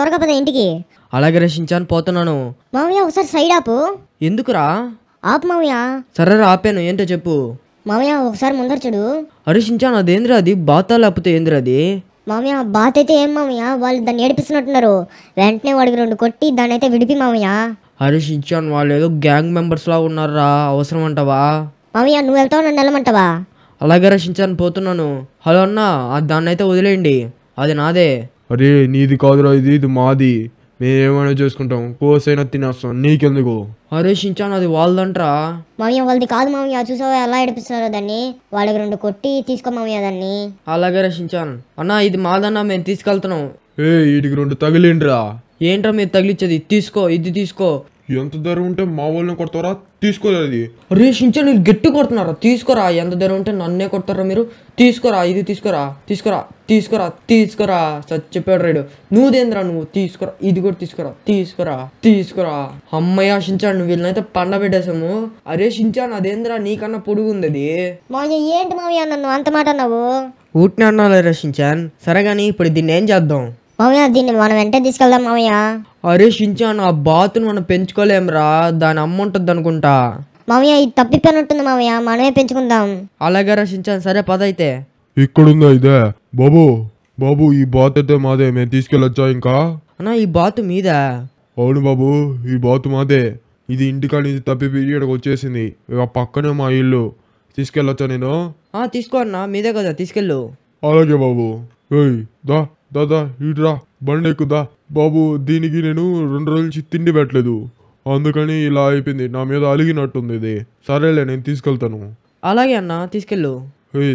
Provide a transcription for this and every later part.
త్వరగా పద ఇంటికి. అలాగే రక్షించాను, పోతున్నాను. మామయ్య ఒకసారి సైడ్ ఆపు. ఎందుకురా? ఆపు మామయ్య. సరేరా ఆపాను, ఏంటో చెప్పు. మామయ్య ఒకసారి ముందర చూడు. హరీషించాను, అదేంద్రా అది? బాతా లేకపోతే ఏంద్రా అది? మామయ్య బాత్ అయితే ఏం మామయ్య, వాళ్ళు దాన్ని ఏడిపిస్తున్నట్టున్నారు. వెంటనే వాడికి 2 కొట్టి దాన్ని అయితే విడిపి మామయ్య. హరీషించాను, వాళ్ళు ఏదో గ్యాంగ్ మెంబర్స్ లా ఉన్నారా, అవసరం అంటావా? మామయ్య నువ్వు వెళ్తావు, నన్ను వెళ్ళమంటావా? అలాగే రక్షించాను, పోతున్నాను. హలో అన్న, దాన్ని అయితే వదిలేయండి, అది నాదే. అరే నీది కాదురా, ఇది మాది. మేమేమైనా చేసుకుంటాం, కోసైనా తినేస్తాం, నీకెందుకు? హరీషించాను, అది వాళ్ళదంట్రా. మామయ్య వాళ్ళది కాదు మామయ్య, చూసావా ఎలా ఏడిపిస్తున్నారో దాన్ని. వాళ్ళకి 2 కొట్టి తీసుకో మామయ్య దాన్ని. అలాగే రక్షించాను. అన్న ఇది మాదన్నా, మేము తీసుకెళ్తున్నాం. వీటికి 2 తగిలిండ్రా. ఏంట్రా మీరు తగిలిచ్చేది? తీసుకో, ఇది తీసుకో. ఎంత ధర ఉంటే మా వాళ్ళని కొడతారా? తీసుకోలేదు. హరీషించాను, మీరు గట్టి కొడుతున్నారా? తీసుకోరా. ఎంత ధర ఉంటే నన్నే కొడతారా మీరు? తీసుకోరా, ఇది తీసుకోరా, తీసుకురా, తీసుకురా, తీసుకురా. చెప్పాడు రైడు. నువ్వుదేంద్రా నువ్వు? తీసుకురా, ఇది కూడా తీసుకురా, తీసుకురా, తీసుకురా. అమ్మయ్య షించాను, నువ్వు వీళ్ళనైతే పండ పెట్టేసాము. అరే షించాను, అదేంద్రా నీకన్నా పొడుగుంది అది. మామయ్య ఏంటి మామయ్య నన్ను అంత మాట అన్నావు? ఊటిని అన్నా రక్షించాను. సరే కానీ ఇప్పుడు దీన్ని ఏం చేద్దాం? మామయ్య దీన్ని మనం వెంటనే తీసుకెళ్దాం మామయ్య. అరే షించాను, ఆ బాతును మనం పెంచుకోలేంరా, దాని అమ్మ ఉంటుంది అనుకుంటా. మామయ్య ఇది తప్పిపోయినట్టుంది మామయ్య, మనమే పెంచుకుందాం. అలాగే రక్షించాను, సరే పద అయితే. ఇక్కడుందా ఇదే? బాబు బాబు, ఈ బాత్ అయితే మాదే, మేము తీసుకెళ్ళొచ్చా ఇంకా? అన్నా ఈ బాతు మీద? అవును బాబు, ఈ బాత్ మాదే. ఇది ఇంటికాడ నుంచి తప్పిపోయి ఇక్కడికి వచ్చేసింది. ఇక పక్కనే మా ఇల్లు. తీసుకెళ్ళొచ్చా నేను? తీసుకో అన్నా, మీదే కదా, తీసుకెళ్ళు. అలాగే బాబు. దా దాదా ఇట్రా, బండి ఎక్కుదా. బాబు దీనికి నేను 2 రోజుల నుంచి తిండి పెట్టలేదు, అందుకని ఇలా అయిపోయింది. నా మీద అలిగినట్టుంది ఇది. సరేలే, నేను తీసుకెళ్తాను. అలాగే అన్నా, తీసుకెళ్ళు.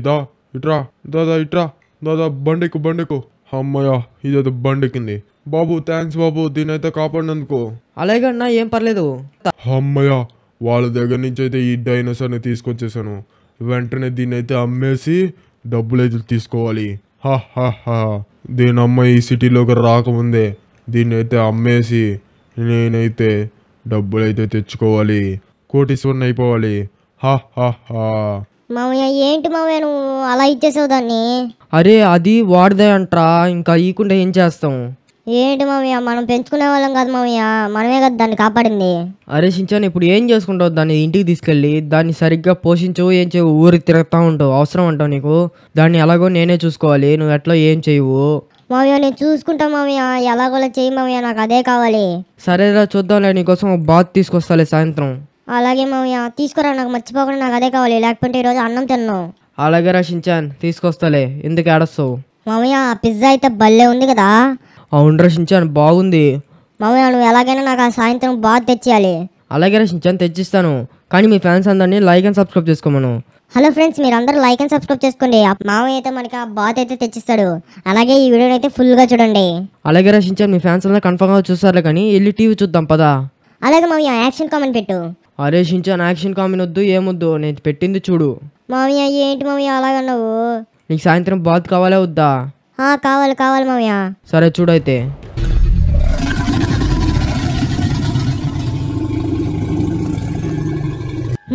దా ఇట్రా, దాదా ఇట్రా, దాదా బండెక్కు, బండెక్కు. అమ్మయ్య, ఇదైతే బండెక్కింది. బాబు థ్యాంక్స్ బాబు, దీనైతే కాపాడినందుకు. అలాగే అన్నా, ఏం పర్లేదు. అమ్మయ్య, వాళ్ళ దగ్గర నుంచి అయితే ఈ డైనోసార్ని తీసుకొచ్చేసాను. వెంటనే దీన్ని అయితే అమ్మేసి డబ్బులైతే తీసుకోవాలి. దీని అమ్మ ఈ సిటీలోకి రాకముందే దీన్ని అయితే అమ్మేసి నేనైతే డబ్బులైతే తెచ్చుకోవాలి, కోటీశ్వరుని అయిపోవాలి. మామయ్య ఏంటి మామయ్య నువ్వు అలా ఇచ్చేసావు దాన్ని? అరే అది వాడిదే అంట్రా, ఇంకా ఇయకుండా ఏం చేస్తాం? ఏంటి మామయ్య, మనం పెంచుకునే వాళ్ళం కాదు మామయ్య, మనమే కదా దాన్ని కాపాడింది. అరే షించాను, ఇప్పుడు ఏం చేసుకుంటావు? దాన్ని ఇంటికి తీసుకెళ్ళి దాన్ని సరిగ్గా పోషించవు, ఏం చేయవు, ఊరికి తిరుగుతూ ఉంటావు. అవసరం అంటావు నీకు? దాన్ని ఎలాగో నేనే చూసుకోవాలి, నువ్వు ఎట్లా ఏం చేయవు. మామయ్య నేను చూసుకుంటా మామయ్య, ఎలాగోలా చేయి మామయ్య, నాకు అదే కావాలి. సరేరా చూద్దాంలే, నీకోసం ఒక బాత్ తీసుకొస్తాలే సాయంత్రం. అలాగే మామయ్య తీసుకురా, నాకు మర్చిపోకుండా, నాకు అదే కావాలి, లేకపోతే ఈరోజు అన్నం తిన్నాను. అలాగే రా షించాన్, తీసుకొస్తాలే, ఎందుకు ఏడస్తావు? మామయ్య ఆ పిజ్జా అయితే భలే ఉంది కదా. అవును రా షించాన్, బాగుంది. మామయ్య నువ్వు ఎలాగైనా నాకు ఆ సాయంత్రం బాత్ తెచ్చేయాలి. అలాగే రా షించాన్, తెచ్చిస్తాను. కానీ మీ ఫ్యాన్స్ అందరినీ లైక్ అండ్ సబ్స్క్రైబ్ చేసుకోమను. హలో ఫ్రెండ్స్, మీరు అందరూ లైక్ అండ్ సబ్స్క్రైబ్ చేసుకోండి. మామయ్య అయితే మనకి ఆ బాత్ అయితే తెచ్చిస్తాడు. అలాగే ఈ వీడియోని అయితే ఫుల్గా చూడండి. అలాగే రా షించాన్, మీ ఫ్యాన్స్ అందరూ కన్ఫర్మ్గా చూస్తారులే, కానీ వెళ్ళి టీవీ చూద్దాం పదా. అలాగే మామయ్య యాక్షన్ కామెంట్ పెట్టు. అరే షించాన్, యాక్షన్ కామెంట్ వద్దు, ఏమొద్దు, నేను పెట్టింది చూడు. మామయ్య ఏంటి మామయ్య అలాగన్నావు? నీకు సాయంత్రం బాత్ కావాలా వద్దా? కావాలి కావాలి మామయ్య. సరే చూడైతే.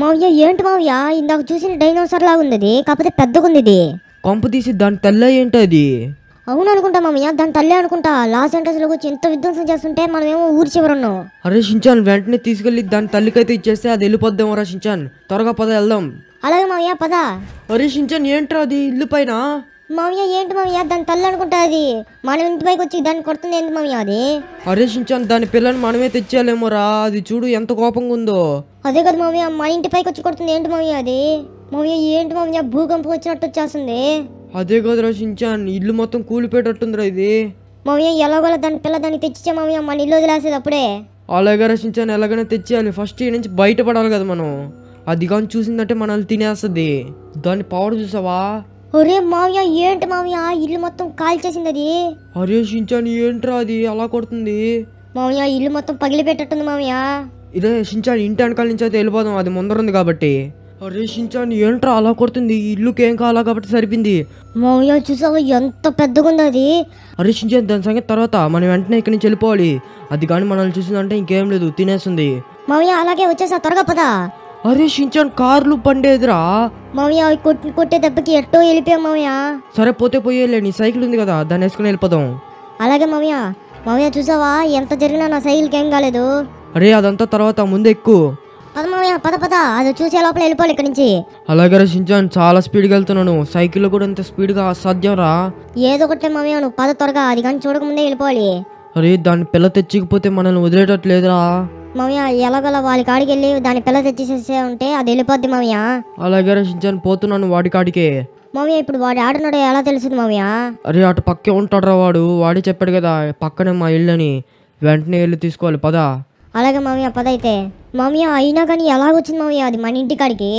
మామయ్య ఏంటి మామయ్య, ఇందాక చూసిన డైనోసార్ లాగా ఉంది ఇది, కాకపోతే పెద్దగా ఉంది ఇది. కొంప తీసి దాని తెల్ల ఏంటి అది? అవును అనుకుంటా మామయ్య, దాని తల్లి అనుకుంటా. లాస్ ఏంజల్స్ లోకి వచ్చి ఎంత విధ్వంసం చేస్తుంటే మనమేమో ఊరి చివరున్నాం. అరే షించాన్, వెంటనే తీసుకెళ్ళి దాని తల్లికైతే ఇచ్చేస్తే అది వెళ్ళిపోద్దాం రా షించాన్. త్వరగా పద వెళ్దాం. అలాగే మామయ్య పద. అరే షించాన్, ఏంట్రా అది ఇల్లు పైన? మామయ్య ఏంటి మామయ్య, దాని తల్లి అనుకుంటా అది. మనం ఇంటి పైకి వచ్చి దాన్ని కొడుతుంది ఏంటి మామయ్య అది? అరే షించాన్, దాని పిల్లని మనమే తెచ్చేయాలేమోరా, అది చూడు ఎంత కోపంగా ఉందో. అదే కదా మామయ్య, మన ఇంటి పైకి వచ్చి కొడుతుంది ఏంటి మామయ్య అది? మామయ్య ఏంటి మామయ్య, భూకంపం వచ్చినట్టు వచ్చేస్తుంది. అదే కదరా షించాన్, ఇల్లు మొత్తం కూలిపోయేటట్టుందిరా ఇది. మామయ్య ఎలాగోలా దాని పిల్ల దాన్ని తెచ్చిచ్చా మామయ్య, మన ఇల్లు వదిలేసేది అప్పుడే. అలాగే రా షించాన్, ఎలాగైనా తెచ్చేయాలి. ఫస్ట్ ఈ నుంచి బయటపడాలి కదా మనం. అది కానీ చూసిందంటే మనల్ని తినేస్తుంది. దాని పవర్ చూసావా? ఒరే మామయ్య ఏంటి మామయ్య, ఇల్లు మొత్తం కాల్చేసింది అది. అరే షించాన్, ఏంట్రా అది అలా కొడుతుంది? మామయ్య ఇల్లు మొత్తం పగిలిపెట్టట్టుంది మామయ్య. ఇదే షించాన్, ఇంటి వెనకాల నుంచి అయితే వెళ్ళిపోదాం, అది ముందరుంది కాబట్టి. అరే షించాన్, ఏంట్రా అలా కొడుతుంది? ఇల్లుకి ఏం కావాలా కాబట్టి సరిపోయింది. మామయ్య చూసావా ఎంత పెద్దగా ఉంది అది. అరే షించాన్, దాని సంగతి తర్వాత, మనం వెంటనే ఇక్కడి నుంచి వెళ్ళిపోవాలి. అది కానీ మనల్ని చూసిందంటే ఇంకేం లేదు, తినేస్తుంది. మామయ్య అలాగే వచ్చేసా, త్వరగా పద. అరే షించాన్, కార్లు పండేదిరా. మామయ్య అవి కొట్టే దెబ్బకి ఎట్టో వెళ్ళిపోయాం మామయ్య. సరే పోతే పోయేలే, నీ సైకిల్ ఉంది కదా, దాన్ని వేసుకుని వెళ్ళిపోదాం. అలాగే మామయ్య మామయ్య చూసావా ఎంత జరిగినా నా సైకిల్కి ఏం కాలేదు. అరే అదంతా తర్వాత ముందు ఎక్కు. పద మామయ్య పద అది చూసే లోపల వెళ్ళిపోవాలి ఇక్కడి నుంచి. అలాగే రా షించాన్, చాలా స్పీడ్గా వెళ్తున్నాను. సైకిల్లో కూడా ఇంత స్పీడ్గా అసాధ్యం రా. ఏదో ఒకటే మామయ్య నువ్వు పద త్వరగా, అది కానీ చూడకముందే వెళ్ళిపోవాలి. అరే దాని పిల్ల తెచ్చికపోతే మనల్ని వదిలేటట్లేదురా. మామయ్య ఎలాగలా వాళ్ళ కాడికి వెళ్ళి దాని పిల్ల తెచ్చేసేసే ఉంటే అది వెళ్ళిపోద్ది మామయ్య. అలాగే రా షించాన్, పోతున్నాను వాడి కాడికే. మామయ్య ఇప్పుడు వాడు ఆడున్నాడో ఎలా తెలుస్తుంది మామయ్య? అరే అటు పక్కే ఉంటాడురా వాడు. వాడే చెప్పాడు కదా పక్కనే మా ఇల్లు అని. వెంటనే వెళ్ళి తీసుకోవాలి పదా. అలాగే మామయ్య పద అయితే. మామయ్య అయినా కానీ ఎలాగొచ్చింది మామయ్య అది మన ఇంటి కాడికి?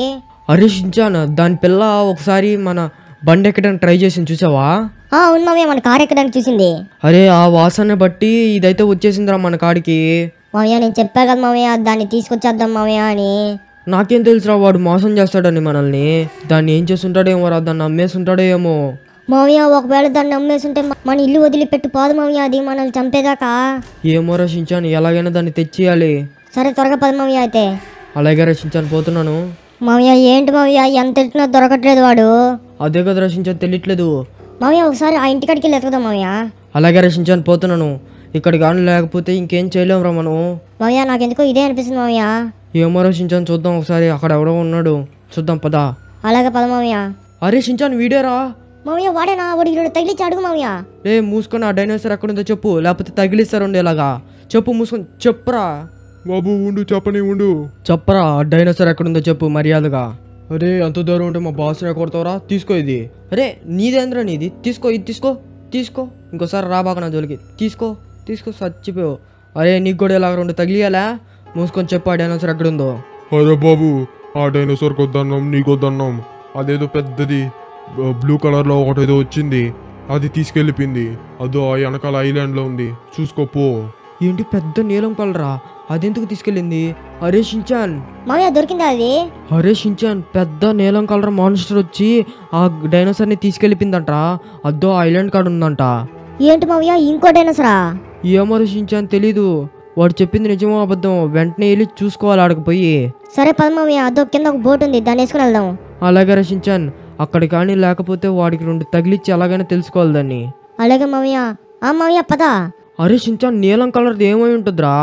అరే షించాన్, దాని పిల్ల ఒకసారి మన బండి ఎక్కడానికి ట్రై చేసింది చూసావా? అవును మామయ్య మన కారు ఎక్కడానికి చూసింది. అరే ఆ వాసన బట్టి ఇదైతే వచ్చేసిందిరా మన కాడికి. మామయ్య నేను చెప్పా కదా మామయ్య దాన్ని తీసుకొచ్చేద్దాం మామయ్య అని. నాకేం తెలుసురా వాడు మోసం చేస్తాడని మనల్ని. దాన్ని ఏం చేస్తుంటాడేమో రా, దాన్ని అమ్మేస్తుంటాడో ఏమో. మామయ్య ఒకవేళ దాన్ని అమ్మేస్తుంటే మన ఇల్లు వదిలిపెట్టి పోదు మామయ్య, అది మనల్ని చంపేదాకా. ఏమో రక్షించాను, ఎలాగైనా దాన్ని తెచ్చియాలి. సరే త్వరగా పద మామయ్య అయితే. అలాగే రక్షించాను, పోతున్నాను. మామయ్య ఏంటి మామయ్య ఎంత ఎత్తున్నా దొరకట్లేదు వాడు? అదే కదా రక్షించాను, తెలియట్లేదు. మామయ్య ఒకసారి ఆ ఇంటి కాడికి వెళ్ళి ఎత్తుకుదాం మామయ్య. అలాగే రక్షించాను, పోతున్నాను. ఇక్కడ కానీ లేకపోతే ఇంకేం చేయలేమురా మనం. మామయ్య నాకెందుకో ఇదే అనిపిస్తుంది మామయ్య. ఏమో రక్షించాను, చూద్దాం ఒకసారి. అక్కడ ఎవడో ఉన్నాడు, చూద్దాం పదా. అలాగే పద మామయ్య. అరే షించాన్ వీడేరా. మామయ్య వాడేనా? వాడు ఇక్కడ తగిలిచ్చి అడుగు మామయ్య. రే మూసుకొని ఆ డైనోసార్ ఎక్కడుందో చెప్పు, లేకపోతే తగిలిస్తారు ఉండేలాగా చెప్పు. మూసుకొని చెప్పురా. బాబు ఉండు, చెప్పని ఉండు. చెప్పరా ఆ డైనోసార్ ఎక్కడుందో చెప్పు మర్యాదగా. అరే అంత దూరం ఉంటే మా బాస్ని కొడతావరా. తీసుకో ఇది. అరే నీదేంద్రా నీది, తీసుకో ఇది, తీసుకో. ఇంకోసారి రాబాక నా జోలికి. తీసుకో చచ్చిపోయావు. అరే నీకు కూడా ఇలా రెండు తగిలియాలా? మూసుకొని చెప్పు ఆ డైనోసార్ ఎక్కడుందో. అరే బాబు ఆ డైనోసార్ కొద్దన్నాం, నీకొద్దన్నాం. అదేదో పెద్దది బ్లూ కలర్లో ఒకటేదో వచ్చింది, అది తీసుకెళ్ళిపోయింది. అదో ఆ వెనకాల ఐలాండ్లో ఉంది, చూసుకోపో. ఏంటి పెద్ద నీలం కలరా? అదెందుకు తీసుకెళ్ళింది? అరే షించాన్. మామయ్య దొరికిందా అది? అరే షించాన్, పెద్ద నీలం కలర్ మాన్స్టర్ వచ్చి ఆ డైనోసార్ని తీసుకెళ్ళిపోయిందంట. అదో ఐలాండ్ కాడ ఉందంట. ఏంటి మామయ్య ఇంకో డైనోసరా? ఏమో షించాన్ తెలీదు. వాడు చెప్పింది నిజమో అబద్ధం, వెంటనే వెళ్ళి చూసుకోవాలి ఆడకపోయి. సరే పద మామయ్య, అదో కింద ఒక బోట్ ఉంది, దాన్ని వేసుకుని వెళ్దాం. అలాగే రషించాన్, అక్కడ కానీ లేకపోతే వాడికి రెండు తగిలిచ్చి ఎలాగైనా తెలుసుకోవాలి దాన్ని. అలాగే మామయ్య. మామయ్య పద. అరే షించాన్, నీలం కలర్ది ఏమై ఉంటుందిరా?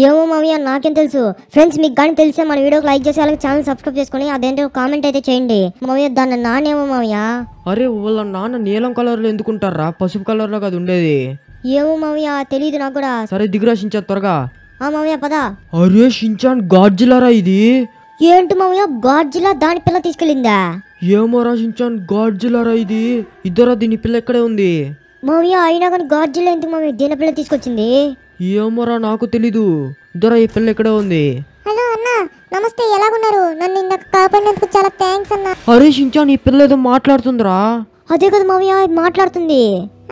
ఏమో మామయ్య నాకేం తెలుసు. ఫ్రెండ్స్ మీకు కానీ తెలిసే మన వీడియోకి లైక్ చేసి అలాగే ఛానల్ సబ్స్క్రైబ్ చేసుకుని అదేంటో కామెంట్ అయితే చేయండి. మామయ్య దాన్ని నానేమో మామయ్య. అరే వాళ్ళ నాన్న నీలం కలర్లో ఎందుకుంటారా? పసుపు కలర్లో కాదు ఉండేది. ఏమో మామయ్య తెలీదు నాకు కూడా. సరే దిగురా షించాన్ త్వరగా. మామయ్య పద. అరే షించాన్, గాడ్జిల్లారా ఇది? ఏంటి మామయ్య గాడ్జిల్లా దాని పిల్ల తీసుకెళ్ళిందా? ఏమో రా షించాన్, గాడ్జిల్లారా ఇది? ఇద్దరా దీని పిల్ల ఎక్కడే ఉంది? మామయ్య అయినా కానీ గాడ్జిల్లా ఎందుకు మామయ్య దీని పిల్ల తీసుకొచ్చింది? ఏమోరా నాకు తెలీదు. ఇద్దరా ఈ పిల్ల ఎక్కడే ఉంది? హలో అన్న, నమస్తే, ఎలాగున్నారు? నన్ను ఇందాక కాపాడినందుకు చాలా థ్యాంక్స్ అన్న. అరే షించాన్, ఈ పిల్ల ఏదో మాట్లాడుతుందిరా. అదే కదా మామయ్య మాట్లాడుతుంది.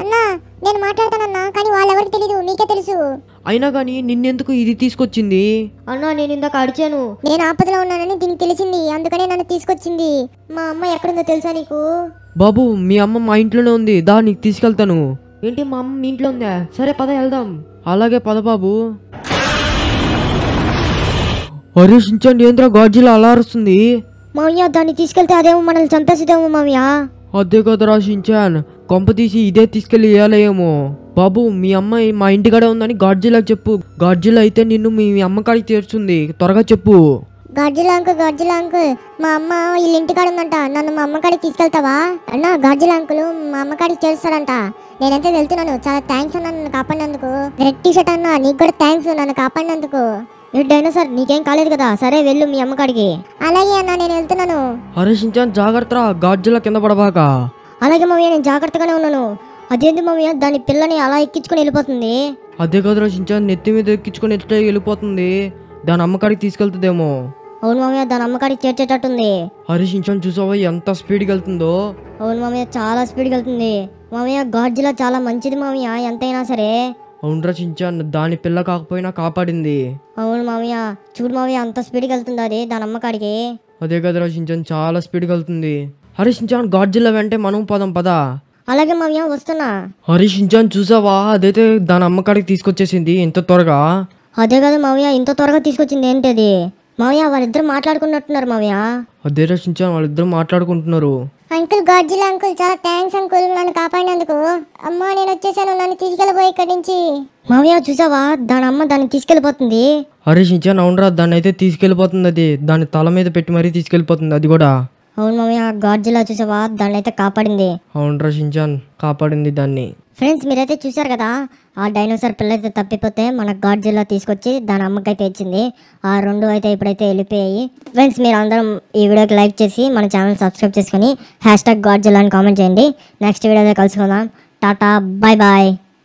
అన్నా నేను మాట్లాడతానన్నా, కానీ వాళ్ళెవరికి తెలీదు, నీకే తెలుసు. అయినా కానీ నిన్నెందుకు ఇది తీసుకొచ్చింది? అన్నా నేను ఇందాక అడిచాను, నేను ఆపదలో ఉన్నానని దీనికి తెలిసింది, అందుకనే నన్ను తీసుకొచ్చింది. మా అమ్మ ఎక్కడుందో తెలుసా నీకు? బాబు మీ అమ్మ మా ఇంట్లోనే ఉంది, దా నీకు తీసుకెళ్తాను. ఏంటి మా అమ్మ మీ ఇంట్లో ఉందా? సరే పద వెళ్దాం. అలాగే పద బాబు. అరే షించాన్, ఏంద్రా గాడ్జిల్లా అలా అరుస్తుంది? మామయ్య దాన్ని తీసుకెళ్తే అదేమో మనల్ని చంపేసేదేమో మామయ్య. అదే కదరా షించాన్, కొంప తీసి ఇదే తీసుకెళ్ళి వేయాలేమో. బాబు మీ అమ్మాయి మా ఇంటికాడే ఉందని గాడ్జిల్లాకి చెప్పు. గాడ్జిల్లా అయితే నిన్ను మీ అమ్మకాడికి చేర్చుంది, త్వరగా చెప్పు. గాడ్జిల్లా అంకుల్, మా అమ్మ వీళ్ళ ఇంటికాడ ఉందంట, నన్ను మా అమ్మకాడికి తీసుకెళ్తావా? అన్న గాడ్జిల్లా అంకుల్ మా అమ్మకాడికి చేరుస్తాడంట. నేనైతే వెళ్తున్నాను, చాలా థ్యాంక్స్ అన్న నన్ను కాపాడినందుకు. రెడ్ టీ షర్ట్ అన్న నీకు కూడా థ్యాంక్స్ నన్ను కాపాడినందుకు. డైనోసార్ నీకేం కాలేదు కదా, సరే వెళ్ళు మీ అమ్మకాడికి. అలాగే అన్న నేను వెళ్తున్నాను. అరే షించాన్ జాగ్రత్త, గాడ్జిల్లా కింద పడబాక. అలాగే మమ్మీ నేను జాగ్రత్తగానే ఉన్నాను. అదేంటి మమ్మీ దాని పిల్లని అలా ఎక్కించుకొని వెళ్ళిపోతుంది? అదే కదరా షించాన్, నెత్తి మీద ఎక్కించుకొని ఎట్లా వెళ్ళిపోతుంది. దాని అమ్మకాడికి తీసుకెళ్తుందేమో. అవును మామయ్య, దాని అమ్మకాడికి చేర్చేటట్టుంది. హరి షించాన్ చూసావా ఎంత స్పీడ్కి వెళ్తుందో? అవును మామయ్య, చాలా స్పీడ్కి వెళ్తుంది. మామయ్య గాడ్జిల్లా చాలా మంచిది మామయ్య, ఎంతైనా సరే. అవునరా షించాన్, దాని పిల్ల కాకపోయినా కాపాడింది. అవును మామయ్య, చూడు మామయ్య అంత స్పీడ్కి వెళ్తుంది అది దాని అమ్మకాడికి. అదే కదరా షించాన్, చాలా స్పీడ్కి వెళ్తుంది. హరి షించాన్, గాడ్జిల్లా వెంటే మనం పదం పద. అలాగే మామయ్య వస్తున్నా. హరి షించాన్ చూసావా, అదైతే దాని అమ్మకాడికి తీసుకొచ్చేసింది ఇంత త్వరగా. అదే కదా మామయ్య, ఇంత త్వరగా తీసుకొచ్చింది ఏంటి అది? మామయ్య వాళ్ళిద్దరు మాట్లాడుకున్నట్టున్నారు మామయ్య. అదే షించాన్, వాళ్ళిద్దరు మాట్లాడుకుంటున్నారు. అంకుల్ గాడ్జిలా అంకుల్ చాలా థ్యాంక్స్ అంకుల్ నన్ను కాపాడినందుకు. అమ్మా నేను వచ్చేసాను, నన్ను తీసుకెళ్ళిపోయి ఇక్కడి నుంచి. మావయ్య చూసావా దాని అమ్మ దాన్ని తీసుకెళ్ళిపోతుంది. అరే షించాన్ అవునరా, దాన్ని అయితే తీసుకెళ్ళిపోతుంది. అది దాని తల మీద పెట్టి మరీ తీసుకెళ్ళిపోతుంది అది కూడా. అవును మావయ్య గాడ్జిలా చూసావా దాన్ని అయితే కాపాడింది. అవునరా షించాన్, కాపాడింది దాన్ని. ఫ్రెండ్స్ మీరైతే చూసారు కదా, ఆ డైనోసార్ పిల్ల అయితే తప్పిపోతే మన గాడ్జిలా తీసుకొచ్చి దాని అమ్మకైతే ఇచ్చింది. ఆ రెండు అయితే ఇప్పుడైతే వెళ్ళిపోయాయి. ఫ్రెండ్స్ మీరు అందరం ఈ వీడియోకి లైక్ చేసి మన ఛానల్ సబ్స్క్రైబ్ చేసుకొని #గాడ్జిలా అని కామెంట్ చేయండి. నెక్స్ట్ వీడియోలో కలుసుకుందాం. Tata, bye bye.